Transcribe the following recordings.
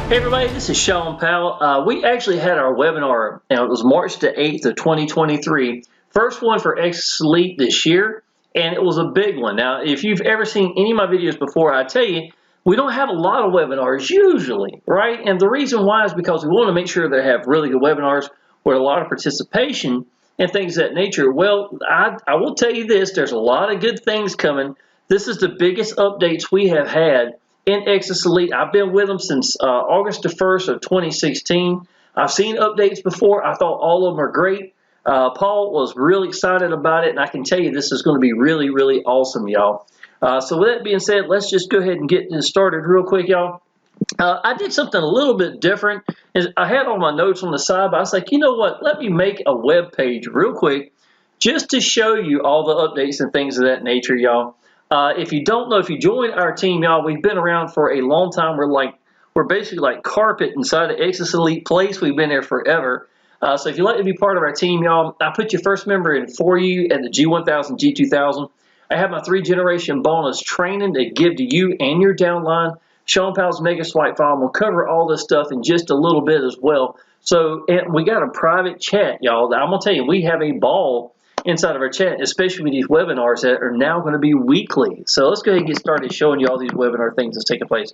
Hey everybody, this is Shawn Powell. We actually had our webinar, and it was March the 8th of 2023. First one for Exitus Elite this year, and it was a big one. Now, if you've ever seen any of my videos before, I tell you, we don't have a lot of webinars usually, right? And the reason why is because we want to make sure they have really good webinars with a lot of participation and things of that nature. Well, I will tell you this, there's a lot of good things coming. This is the biggest updates we have had in Exitus Elite. I've been with them since August the 1st of 2016. I've seen updates before. I thought all of them are great. Paul was really excited about it, and I can tell you this is going to be really, really awesome, y'all. So with that being said, let's just go ahead and get this started real quick, y'all. I did something a little bit different. I had all my notes on the side, but I was like, you know what? Let me make a web page real quick just to show you all the updates and things of that nature, y'all. If you don't know, if you join our team, y'all, we've been around for a long time. We're basically like carpet inside the Exitus Elite place. We've been there forever. So if you'd like to be part of our team, y'all, I put your first member in for you at the G1000, G2000. I have my 3-generation bonus training to give to you and your downline. Shawn Powell's Mega Swipe File. We'll cover all this stuff in just a little bit as well. So we got a private chat, y'all. I'm going to tell you, we have a ball inside of our chat, especially with these webinars that are now going to be weekly. So let's go ahead and get started showing you all these webinar things that's taking place.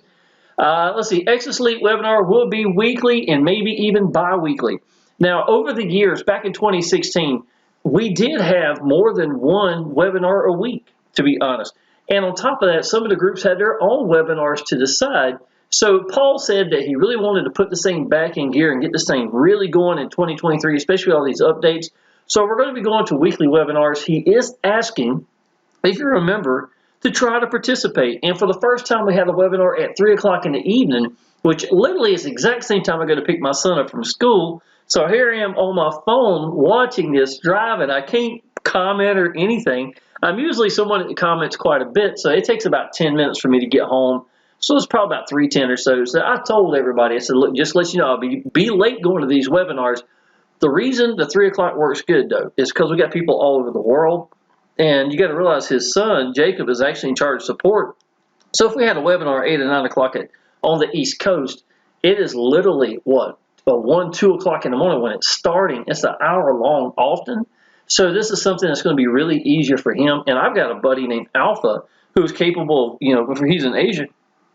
Let's see, Exitus Elite webinar will be weekly and maybe even bi-weekly. Now, over the years, back in 2016, we did have more than one webinar a week, to be honest. And on top of that, some of the groups had their own webinars to the side. So Paul said that he really wanted to put this thing back in gear and get this thing really going in 2023, especially all these updates. So we're going to be going to weekly webinars. He is asking, if you remember, to try to participate. And for the first time, we had a webinar at 3 o'clock in the evening, which literally is the exact same time I go to pick my son up from school. So here I am on my phone watching this, driving. I can't comment or anything. I'm usually someone that comments quite a bit, so it takes about 10 minutes for me to get home. So it's probably about 3:10 or so. So I told everybody, I said, look, just to let you know, I'll be late going to these webinars. The reason the 3 o'clock works good, though, is because we got people all over the world. And you got to realize his son, Jacob, is actually in charge of support. So if we had a webinar at 8 or 9 o'clock on the East Coast, it is literally, what, 1, 2 o'clock in the morning when it's starting. It's an hour long often. So this is something that's going to be really easier for him. And I've got a buddy named Alpha who's capable of, if he's in Asia,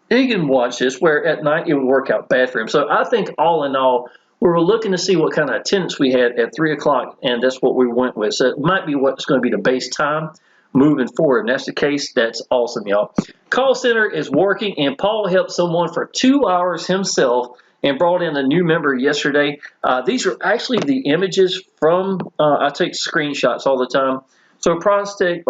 he can watch this, where at night it would work out bad for him. So I think all in all, we were looking to see what kind of attendance we had at 3 o'clock, and that's what we went with. So it might be what's going to be the base time moving forward. And that's the case. That's awesome, y'all. Call center is working, and Paul helped someone for 2 hours himself and brought in a new member yesterday. These are actually the images from, I take screenshots all the time. So prospect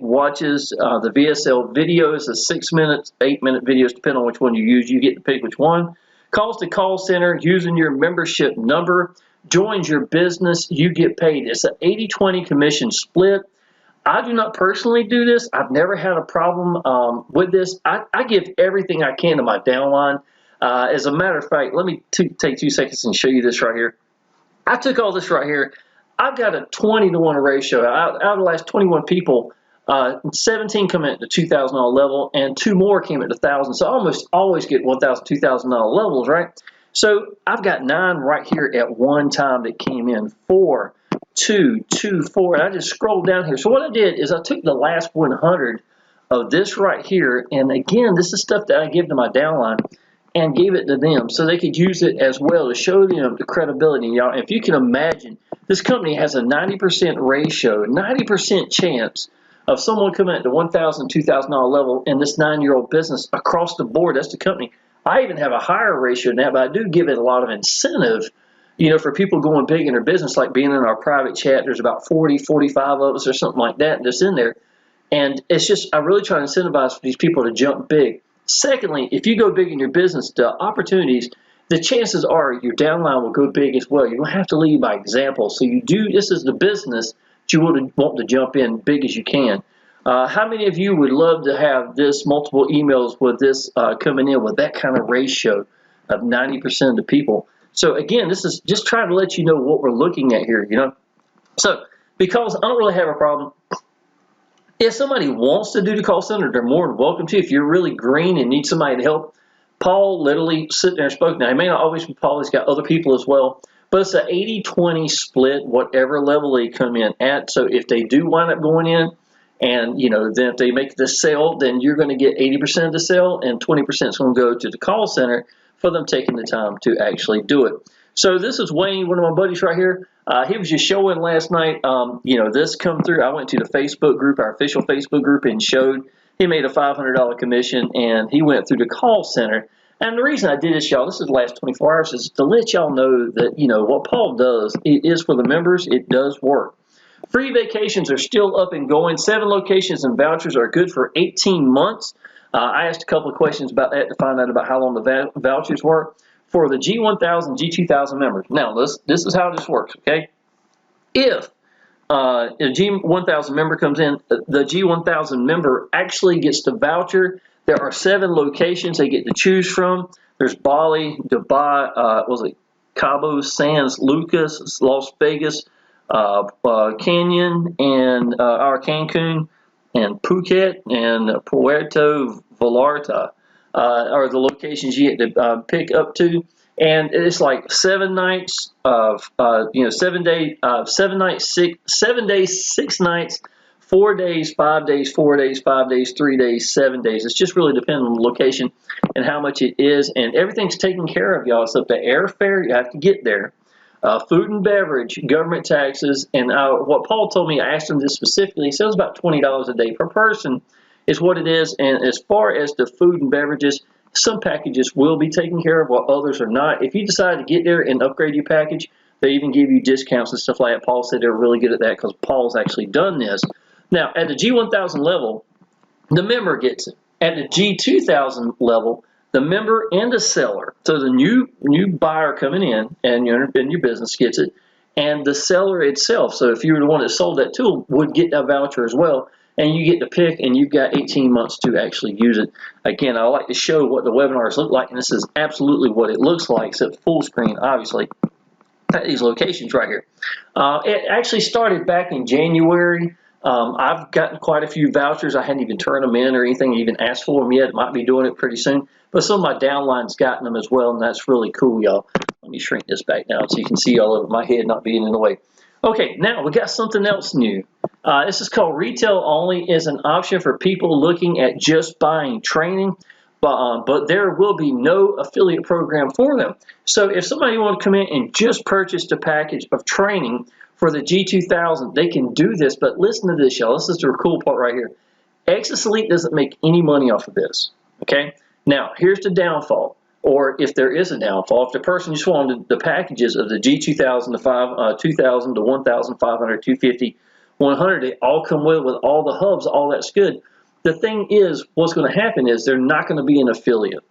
watches the VSL videos, the 6-minute, 8-minute videos, depending on which one you use. You get to pick which one. Calls to call center using your membership number, joins your business, you get paid. It's an 80-20 commission split. I do not personally do this. I've never had a problem with this. I give everything I can to my downline. As a matter of fact, let me take 2 seconds and show you this right here. I took all this right here. I've got a 20-to-1 ratio. Out of the last 21 people, 17 come at the $2,000 level, and 2 more came at the $1,000. So I almost always get $1,000, $2,000 levels, right? So I've got 9 right here at one time that came in. 4, 2, 2, 4. And I just scrolled down here. So what I did is I took the last 100 of this right here, and again, this is stuff that I give to my downline, and gave it to them so they could use it as well to show them the credibility. Y'all, if you can imagine, this company has a 90% ratio, 90% chance of someone coming at the $1,000, $2,000 level in this 9-year-old business across the board. That's the company. I even have a higher ratio than that, but I do give it a lot of incentive, for people going big in their business, like being in our private chat. There's about 40, 45 of us or something like that that's in there. And it's just, I really try to incentivize for these people to jump big. Secondly, if you go big in your business, the opportunities, the chances are your downline will go big as well. You're going to have to lead by example. So this is the business that you want to jump in big as you can. How many of you would love to have this multiple emails with this coming in with that kind of ratio of 90% of the people? So again, this is just trying to let you know what we're looking at here, So because I don't really have a problem. If somebody wants to do the call center, they're more than welcome to. If you're really green and need somebody to help, Paul literally sit there and spoke. Now, he may not always be Paul. He's got other people as well. But it's an 80-20 split, whatever level they come in at. So if they do wind up going in, and, then if they make the sale, then you're going to get 80% of the sale, and 20% is going to go to the call center for them taking the time to actually do it. So this is Wayne, one of my buddies right here. He was just showing last night, this come through. I went to the Facebook group, our official Facebook group, and showed he made a $500 commission, and he went through the call center. And the reason I did this, y'all, this is the last 24 hours, is to let y'all know that, what Paul does, it is for the members. It does work. Free vacations are still up and going. 7 locations and vouchers are good for 18 months. I asked a couple of questions about that to find out about how long the vouchers work for the G1000, G2000 members. Now, this is how this works, okay? If a G1000 member comes in, the G1000 member actually gets the voucher. There are 7 locations they get to choose from. There's Bali, Dubai, Cabo San Lucas, Las Vegas, Canyon, and Cancun, and Phuket, and Puerto Vallarta are the locations you get to pick up to. And it's like 7 nights of 7 days, 7 days, 6 nights, 4 days, 5 days, 4 days, 5 days, 3 days, 7 days. It's just really depending on the location and how much it is, and everything's taken care of, y'all. So the airfare, you have to get there. Food and beverage, government taxes, and what Paul told me, I asked him this specifically, he said it was about $20 a day per person is what it is. And as far as the food and beverages, some packages will be taken care of while others are not. If you decide to get there and upgrade your package, they even give you discounts and stuff like that. Paul said they're really good at that because Paul's actually done this. Now, at the G1000 level, the member gets it. At the G2000 level, the member and the seller, so the new buyer coming in and your business gets it, and the seller itself, so if you were the one that sold that tool, would get that voucher as well, and you get to pick, and you've got 18 months to actually use it. Again, I like to show what the webinars look like, and this is absolutely what it looks like, except full screen, obviously, at these locations right here. It actually started back in January. I've gotten quite a few vouchers. I hadn't even turned them in or anything, even asked for them yet. Might be doing it pretty soon. But some of my downlines gotten them as well, and that's really cool, y'all. Let me shrink this back now so you can see all over my head not being in the way. Okay, now we got something else new. This is called Retail Only. Is an option for people looking at just buying training, but there will be no affiliate program for them. So if somebody wants to come in and just purchase a package of training for the G2000, they can do this, but listen to this, y'all. This is the cool part right here. Exitus Elite doesn't make any money off of this, okay? Now, here's the downfall, or if there is a downfall. If the person just wanted the packages of the G2000 to 2000 to 1500, 250, 100, they all come with all the hubs, all that's good. The thing is, what's going to happen is they're not going to be an affiliate.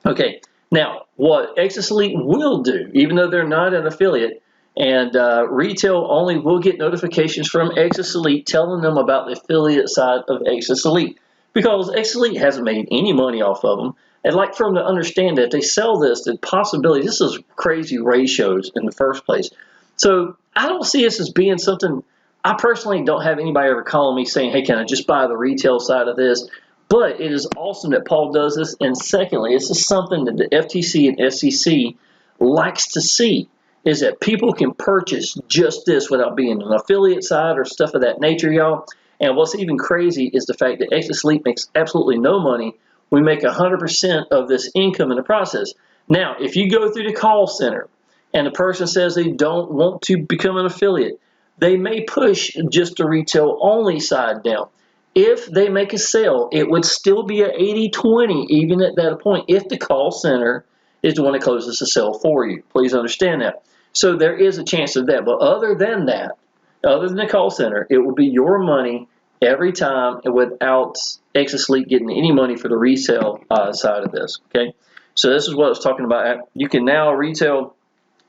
Okay, now, what Exitus Elite will do, even though they're not an affiliate, and Retail Only will get notifications from Exitus Elite telling them about the affiliate side of Exitus Elite, because Exitus Elite hasn't made any money off of them. I'd like for them to understand that if they sell this, the possibility, this is crazy ratios in the first place. So I don't see this as being something, I personally don't have anybody ever calling me saying, hey, can I just buy the retail side of this? But it is awesome that Paul does this. And secondly, this is something that the FTC and SEC likes to see, is that people can purchase just this without being an affiliate side or stuff of that nature, y'all. And what's even crazy is the fact that Exitus Elite makes absolutely no money. We make 100% of this income in the process. Now, if you go through the call center and the person says they don't want to become an affiliate, they may push just the retail only side down. If they make a sale, it would still be an 80-20 even at that point if the call center is the one that closes the sale for you. Please understand that. So there is a chance of that. But other than that, other than the call center, it will be your money every time without Exitus Elite getting any money for the resale side of this. Okay, so this is what I was talking about. You can now retail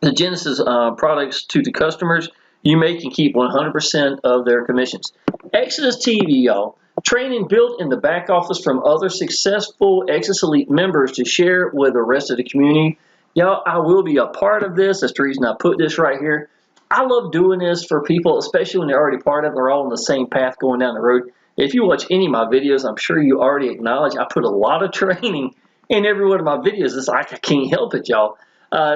the Genesis products to the customers. You can keep 100% of their commissions. Exitus TV, y'all. Training built in the back office from other successful Exitus Elite members to share with the rest of the community. Y'all, I will be a part of this. That's the reason I put this right here. I love doing this for people, especially when they're already part of it. They're all on the same path going down the road. If you watch any of my videos, I'm sure you already acknowledge I put a lot of training in every one of my videos. It's like I can't help it, y'all.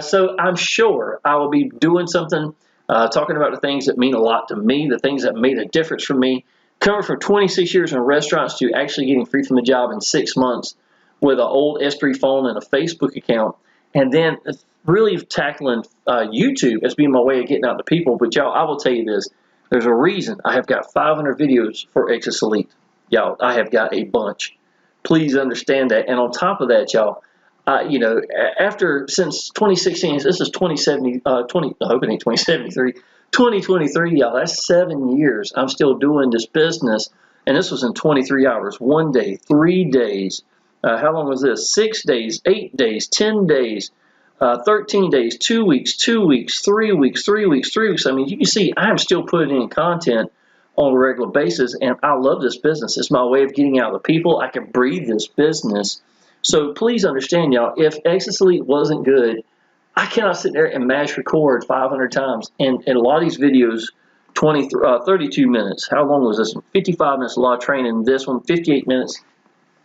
So I'm sure I will be doing something, talking about the things that mean a lot to me, the things that made a difference for me. Coming from 26 years in restaurants to actually getting free from a job in 6 months with an old S3 phone and a Facebook account, and then really tackling YouTube as being my way of getting out to people. But y'all, I will tell you this. There's a reason I have got 500 videos for Exitus Elite. Y'all, I have got a bunch. Please understand that. And on top of that, y'all, you know, since 2016, this is 2070, I hope it ain't 2073, 2023, y'all, that's 7 years. I'm still doing this business. And this was in 23 hours, 1 day, 3 days. How long was this? 6 days, 8 days, 10 days, 13 days, 2 weeks, 2 weeks, 3 weeks, 3 weeks, 3 weeks. I mean, you can see I'm still putting in content on a regular basis, and I love this business. It's my way of getting out to people. I can breathe this business. So please understand, y'all, if Exitus Elite wasn't good, I cannot sit there and mash record 500 times. And a lot of these videos, 32 minutes. How long was this one? 55 minutes, a lot of training. This one, 58 minutes.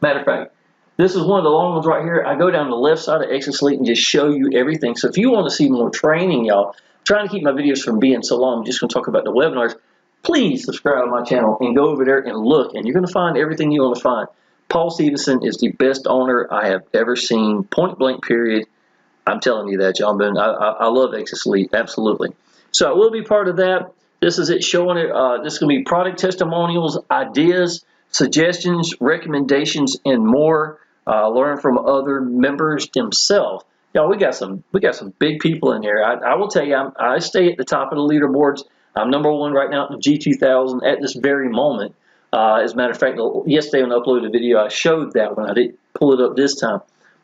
Matter of fact, this is one of the long ones right here. I go down the left side of Exitus Elite and just show you everything. So if you want to see more training, y'all, I'm trying to keep my videos from being so long. I'm just going to talk about the webinars. Please subscribe to my channel and go over there and look, and you're going to find everything you want to find. Paul Stevenson is the best owner I have ever seen, point blank, period. I'm telling you that, y'all. I love Exitus Elite, absolutely. So I will be part of that. This is it showing it. This is going to be product testimonials, ideas, suggestions, recommendations, and more. Learn from other members themselves. Y'all, we got some big people in here. I will tell you, I stay at the top of the leaderboards. I'm #1 right now in the G2000 at this very moment. As a matter of fact, yesterday when I uploaded a video, I showed that one. I didn't pull it up this time.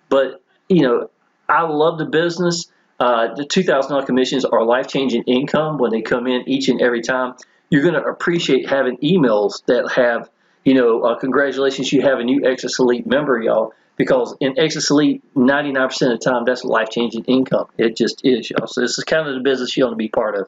But, you know, I love the business. The $2,000 commissions are life-changing income when they come in each and every time. You're going to appreciate having emails that have, you know, congratulations, you have a new Exitus Elite member, y'all. Because in Exitus Elite, 99% of the time, that's life-changing income. It just is, y'all. So this is kind of the business you want to be part of.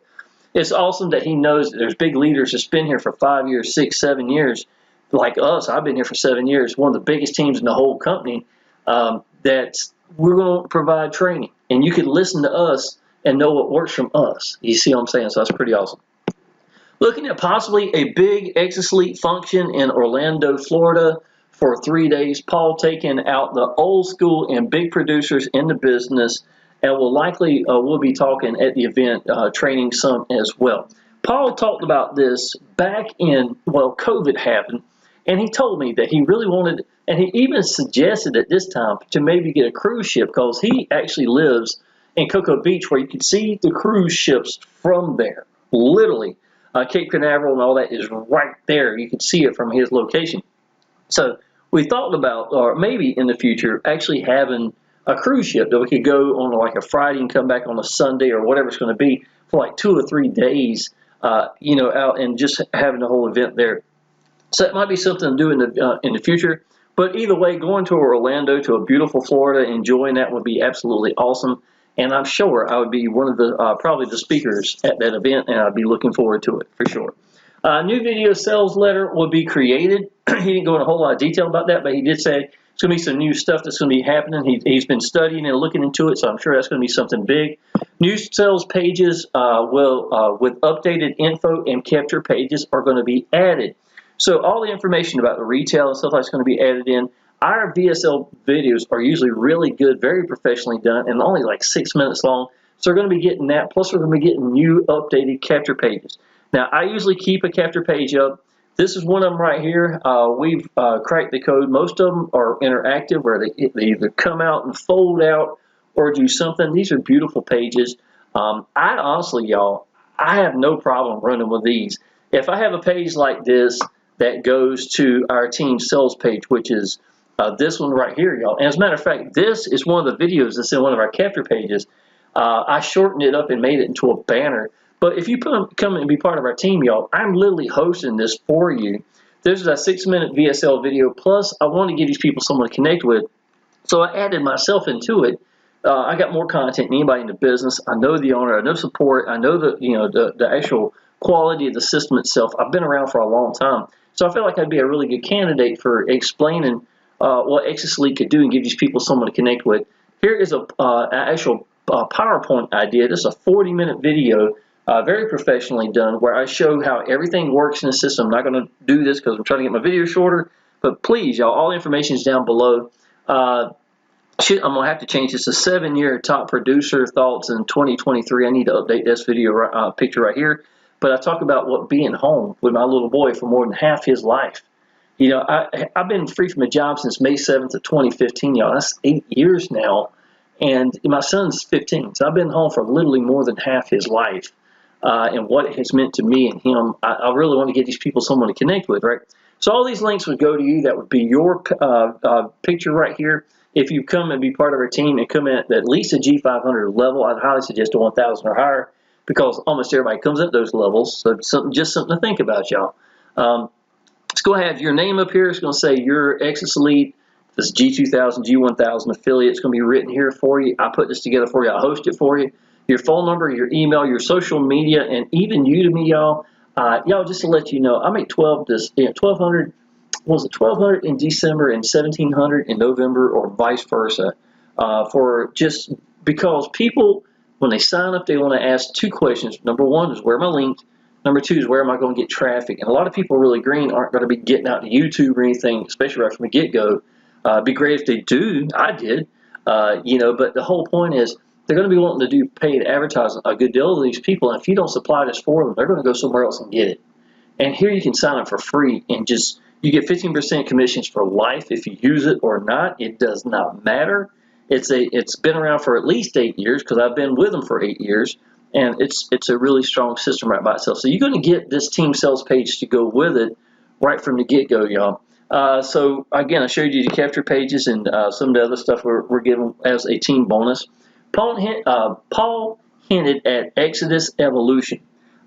It's awesome that he knows that there's big leaders that's been here for 5 years, 6, 7 years. Like us, I've been here for 7 years. One of the biggest teams in the whole company. That we're going to provide training, and you can listen to us and know what works from us. You see what I'm saying? So that's pretty awesome. Looking at possibly a big Exitus Elite function in Orlando, Florida for 3 days. Paul taking out the old school and big producers in the business, and we'll be talking at the event, training some as well. Paul talked about this back in, well, COVID happened, and he told me that he really wanted, and he even suggested at this time to maybe get a cruise ship, because he actually lives in Cocoa Beach, where you can see the cruise ships from there. Literally, Cape Canaveral and all that is right there. You can see it from his location. So we thought about, or maybe in the future, actually having a cruise ship that we could go on like a Friday and come back on a Sunday or whatever it's going to be for like 2 or 3 days, you know, out and just having the whole event there. So that might be something to do in the future. But either way, going to Orlando, to a beautiful Florida, enjoying that would be absolutely awesome. And I'm sure I would be one of the probably the speakers at that event, and I'd be looking forward to it for sure. New video sales letter will be created. He didn't go into a whole lot of detail about that, but he did say it's going to be some new stuff that's going to be happening. He's been studying and looking into it, so I'm sure that's going to be something big. New sales pages with updated info and capture pages are going to be added. So all the information about the retail and stuff like that's going to be added in. Our VSL videos are usually really good, very professionally done, and only like 6 minutes long. So we're going to be getting that. Plus, we're going to be getting new updated capture pages. Now, I usually keep a capture page up. This is one of them right here. We've cracked the code. Most of them are interactive, where they either come out and fold out or do something. These are beautiful pages. I honestly, y'all, I have no problem running with these. If I have a page like this that goes to our team sales page, which is this one right here, y'all. And as a matter of fact, this is one of the videos that's in one of our capture pages. I shortened it up and made it into a banner. But if you come and be part of our team, y'all, I'm literally hosting this for you. This is a 6-minute VSL video. Plus, I want to give these people someone to connect with. So I added myself into it. I got more content than anybody in the business. I know the owner. I know support. I know the actual quality of the system itself. I've been around for a long time. So I feel like I'd be a really good candidate for explaining what Exitus Elite could do and give these people someone to connect with. Here is an actual PowerPoint idea. This is a 40-minute video, very professionally done, where I show how everything works in the system. I'm not going to do this because I'm trying to get my video shorter, but please, y'all, all the information is down below. I'm going to have to change this to 7-year top producer thoughts in 2023. I need to update this video picture right here. But I talk about what being home with my little boy for more than half his life. You know, I've been free from a job since May 7th of 2015, y'all. That's 8 years now. And my son's 15, so I've been home for literally more than half his life. And what it has meant to me and him, I really want to get these people someone to connect with, right? So all these links would go to you. That would be your picture right here. If you come and be part of our team and come in at least a G500 level, I'd highly suggest a 1,000 or higher, because almost everybody comes at those levels. So just something to think about, y'all. Let's go ahead. Your name up here is going to say your Exitus Elite. This G2000, G1000 affiliate. It's going to be written here for you. I put this together for you. I host it for you. Your phone number, your email, your social media, and even Udemy, y'all. Y'all, just to let you know, I make 1,200. Was it 1,200 in December and 1,700 in November, or vice versa? For just because people, when they sign up, they want to ask 2 questions. Number 1 is, where am I linked? Number 2 is, where am I going to get traffic? And a lot of people really green aren't going to be getting out to YouTube or anything, especially right from the get-go. It'd be great if they do. I did. You know, but the whole point is, they're going to be wanting to do paid advertising, a good deal of these people. And if you don't supply this for them, they're going to go somewhere else and get it. And here you can sign up for free and just, you get 15% commissions for life if you use it or not. It does not matter. It's been around for at least 8 years, because I've been with them for 8 years, and it's a really strong system right by itself. So you're going to get this team sales page to go with it right from the get-go, y'all. So again, I showed you the capture pages and some of the other stuff we're giving as a team bonus. Paul hinted at Exitus Evolution.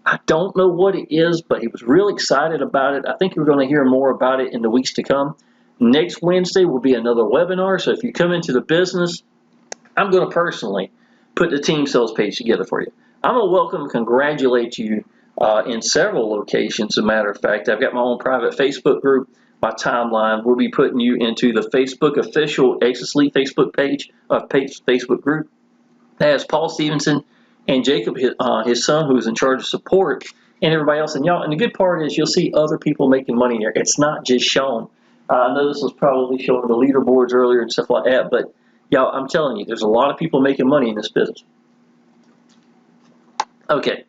I don't know what it is, but he was really excited about it. I think we're going to hear more about it in the weeks to come. Next Wednesday will be another webinar, so if you come into the business, I'm going to personally put the team sales page together for you. I'm going to welcome and congratulate you in several locations. As a matter of fact, I've got my own private Facebook group. My timeline will be putting you into the Facebook official Exitus Elite Facebook page, Facebook group. That has Paul Stevenson and Jacob, his son, who's in charge of support, and everybody else. And y'all, and the good part is you'll see other people making money there. It's not just Shawn. I know this was probably showing the leaderboards earlier and stuff like that, but y'all, I'm telling you, there's a lot of people making money in this business. Okay,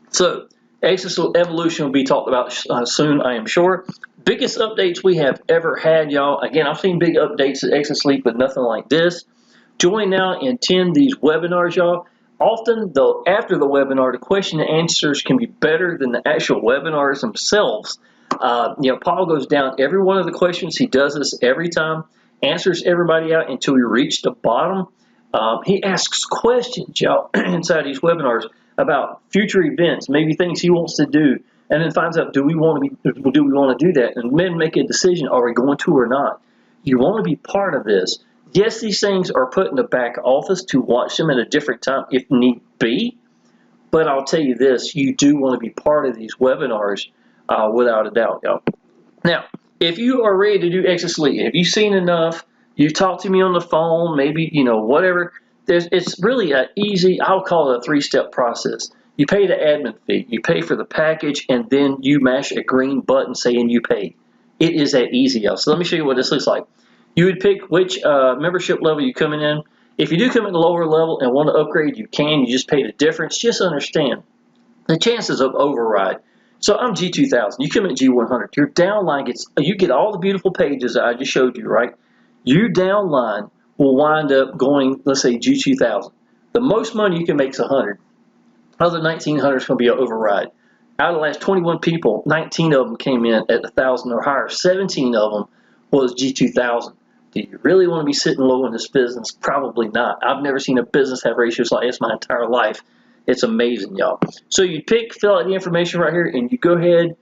so Exitus Evolution will be talked about soon, I am sure. Biggest updates we have ever had, y'all. Again, I've seen big updates at Exitus Elite, but nothing like this. Join now and attend these webinars, y'all. Often, though, after the webinar, the question and answers can be better than the actual webinars themselves. You know, Paul goes down every one of the questions. He does this every time, answers everybody out until we reach the bottom. He asks questions, y'all, inside these webinars about future events, maybe things he wants to do, and then finds out, do we want to do that? And then make a decision, are we going to or not? You want to be part of this. Yes, these things are put in the back office to watch them at a different time if need be, but I'll tell you this, you do want to be part of these webinars without a doubt, y'all. Now, if you are ready to do Exitus Elite, if you've seen enough, you've talked to me on the phone, maybe, you know, whatever, it's really an easy, I'll call it a 3-step process. You pay the admin fee, you pay for the package, and then you mash a green button saying you paid. It is that easy, y'all. So let me show you what this looks like. You would pick which membership level you're coming in. If you do come in the lower level and want to upgrade, you can. You just pay the difference. Just understand the chances of override. So I'm G2000. You come in G100. Your downline gets, you get all the beautiful pages that I just showed you, right? Your downline will wind up going, let's say, G2000. The most money you can make is 100. Other 1,900 is going to be an override. Out of the last 21 people, 19 of them came in at 1,000 or higher. 17 of them was G2000. Do you really want to be sitting low in this business? Probably not. I've never seen a business have ratios like this my entire life. It's amazing, y'all. So you fill out the information right here, and you go ahead.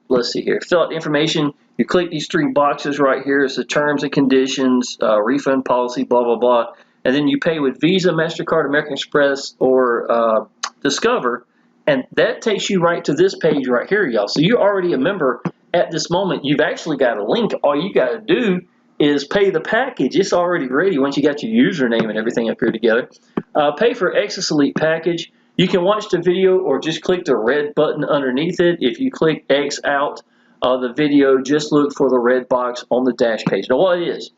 Let's see here. Fill out the information. You click these 3 boxes right here. It's the terms and conditions, refund policy, blah, blah, blah. And then you pay with Visa, MasterCard, American Express, or Discover. And that takes you right to this page right here, y'all. So you're already a member. at this moment, you've actually got a link. All you got to do is pay the package. It's already ready once you got your username and everything up here together. Pay for Exitus Elite package. You can watch the video or just click the red button underneath it. If you click X out of the video, just look for the red box on the dash page. Now what it is,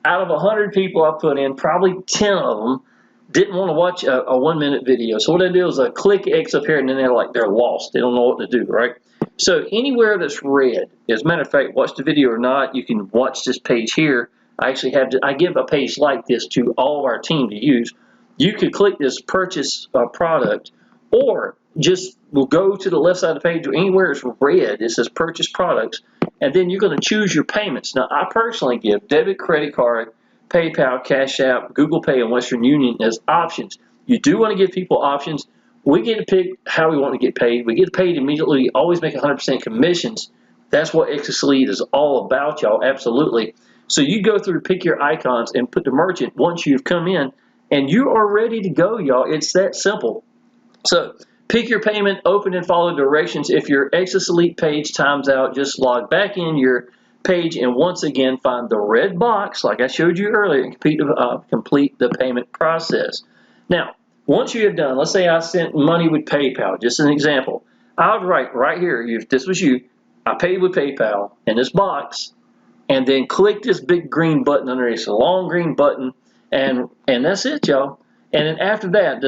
out of 100 people I put in, probably 10 of them didn't want to watch a 1-minute video. So what I do is I click X up here and then they're lost. They don't know what to do, right? So anywhere that's red, as a matter of fact, watch the video or not, you can watch this page here. I give a page like this to all of our team to use. You could click this purchase product, or just will go to the left side of the page or anywhere it's red, it says purchase products, and then you're going to choose your payments. Now, I personally give debit, credit card, PayPal, Cash App, Google Pay, and Western Union as options. You do want to give people options. We get to pick how we want to get paid. We get paid immediately. We always make 100% commissions. That's what Exitus Elite is all about, y'all, absolutely. So you go through, pick your icons, and put the merchant once you've come in, and you are ready to go, y'all. It's that simple. So pick your payment, open and follow directions. If your Exitus Elite page times out, just log back in your page and once again find the red box like I showed you earlier and complete the payment process. Now, once you have done, let's say I sent money with PayPal, just an example. I would write right here, if this was you, I paid with PayPal in this box, and then click this big green button underneath. It's a long green button, and that's it, y'all. And then after that,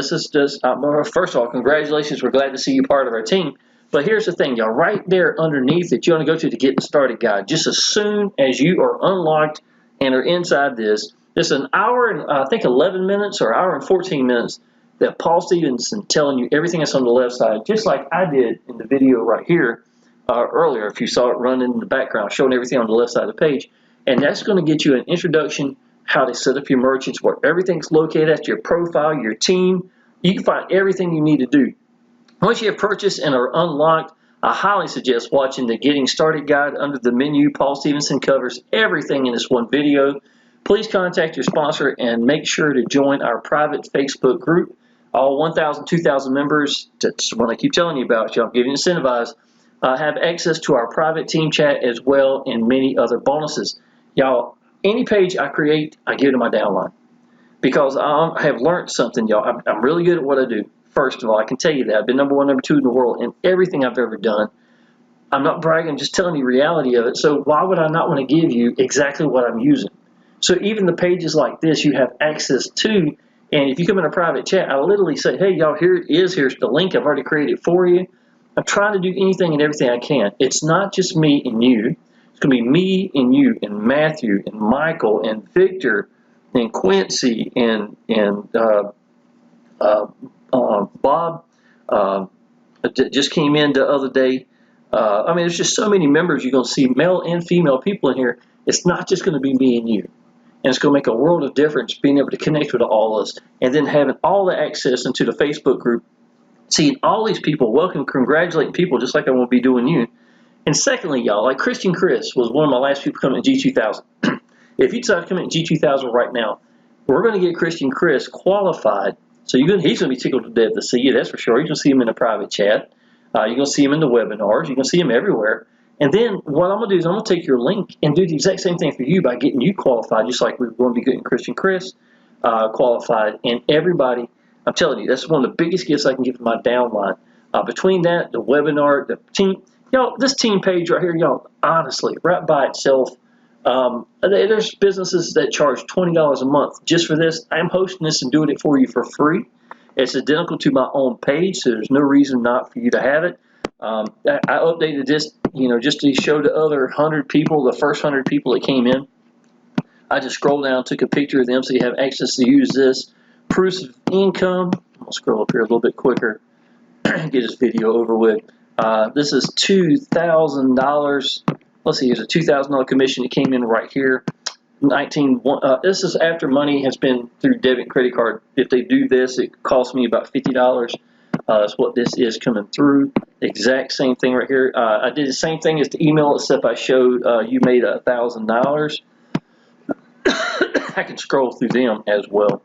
first of all, congratulations. We're glad to see you part of our team. But here's the thing, y'all. Right there underneath it, you want to go to the Getting Started guide. Just as soon as you are unlocked and are inside this, it's an hour and I think 11 minutes or hour and 14 minutes that Paul Stevenson telling you everything that's on the left side, just like I did in the video right here earlier, if you saw it running in the background, showing everything on the left side of the page. And that's going to get you an introduction, how to set up your merchants, where everything's located at, your profile, your team. You can find everything you need to do. Once you have purchased and are unlocked, I highly suggest watching the Getting Started guide under the menu. Paul Stevenson covers everything in this one video. Please contact your sponsor and make sure to join our private Facebook group. All 1,000, 2,000 members, that's what I keep telling you about, y'all, getting incentivized, have access to our private team chat as well and many other bonuses. Y'all, any page I create, I give to my downline because I have learned something, y'all. I'm really good at what I do. First of all, I can tell you that. I've been #1, #2 in the world in everything I've ever done. I'm not bragging, I'm just telling you the reality of it. So why would I not want to give you exactly what I'm using? So even the pages like this you have access to, and if you come in a private chat, I literally say, hey, y'all, here it is. Here's the link I've already created for you. I'm trying to do anything and everything I can. It's not just me and you. It's going to be me and you and Matthew and Michael and Victor and Quincy and Bob just came in the other day. I mean, there's just so many members you're going to see, male and female people in here. It's not just going to be me and you. And it's going to make a world of difference being able to connect with all of us and then having all the access into the Facebook group, seeing all these people, welcome, congratulate people just like I want to be doing you. And secondly, y'all, like Christian Chris was one of my last people coming to G2000. If you decide to come in G2000 right now, we're going to get Christian Chris qualified. So he's going to be tickled to death to see you, that's for sure. You're going to see him in a private chat. You're going to see him in the webinars. You're going to see him everywhere. And then what I'm going to do is I'm going to take your link and do the exact same thing for you by getting you qualified, just like we're going to be getting Christian Chris qualified. And everybody, I'm telling you, that's one of the biggest gifts I can give to my downline. Between that, the webinar, the team, y'all, this team page right here, y'all, honestly, right by itself, there's businesses that charge $20 a month just for this. I'm hosting this and doing it for you for free. It's identical to my own page, so there's no reason not for you to have it. I updated this, just to show the other 100 people, the first 100 people that came in. I just scrolled down, took a picture of them so you have access to use this. Proofs of income. I'll scroll up here a little bit quicker, get this video over with. This is $2,000. Let's see, here's a $2,000 commission that came in right here. This is after money has been through debit and credit card. If they do this, it costs me about $50. That's what this is coming through. Exact same thing right here. I did the same thing as the email, except I showed you made $1,000. I can scroll through them as well.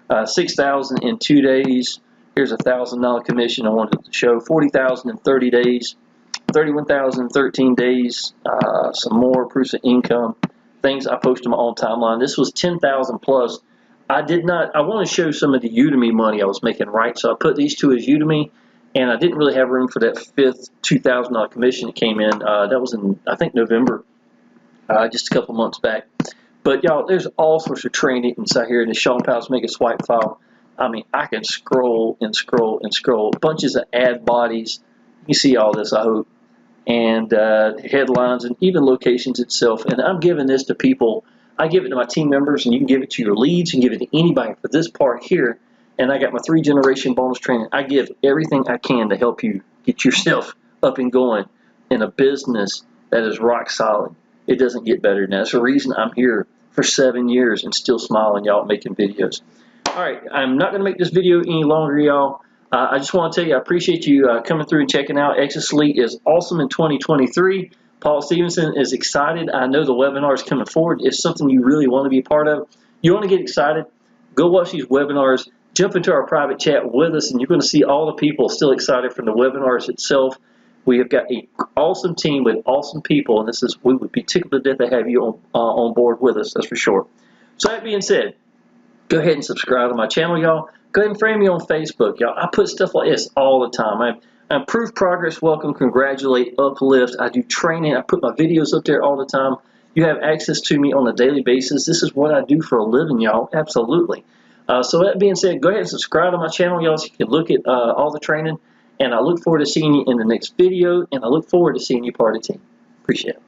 $6,000 in 2 days. Here's a $1,000 commission I wanted to show. $40,000 in 30 days. 31,013 days, some more proofs of income, things I post on my own timeline. This was 10,000 plus. I want to show some of the Udemy money I was making, right? So I put these two as Udemy, and I didn't really have room for that fifth $2,000 commission that came in. That was in, I think, November, just a couple months back. But y'all, there's all sorts of training inside here in the Shawn Powell's Make a Swipe file. I mean, I can scroll and scroll and scroll. Bunches of ad bodies. You see all this, I hope. And headlines and even locations itself. And I'm giving this to people. I give it to my team members, and you can give it to your leads. You can give it to anybody for this part here. And I got my 3-generation bonus training. I give everything I can to help you get yourself up and going in a business that is rock solid. It doesn't get better than that. That's the reason I'm here for 7 years and still smiling, y'all, making videos. All right, I'm not going to make this video any longer, y'all. I just want to tell you I appreciate you coming through and checking out. Exitus Elite is awesome in 2023. Paul Stevenson is excited. I know the webinar is coming forward. It's something you really want to be a part of. You want to get excited? Go watch these webinars. Jump into our private chat with us, and you're going to see all the people still excited from the webinars itself. We have got an awesome team with awesome people, and we would be tickled to death to have you on board with us, that's for sure. So that being said, go ahead and subscribe to my channel, y'all. Go ahead and friend me on Facebook, y'all. I put stuff like this all the time. I improve progress, welcome, congratulate, uplift. I do training. I put my videos up there all the time. You have access to me on a daily basis. This is what I do for a living, y'all. Absolutely. So that being said, go ahead and subscribe to my channel, y'all, so you can look at all the training. And I look forward to seeing you in the next video, and I look forward to seeing you part of the team. Appreciate it.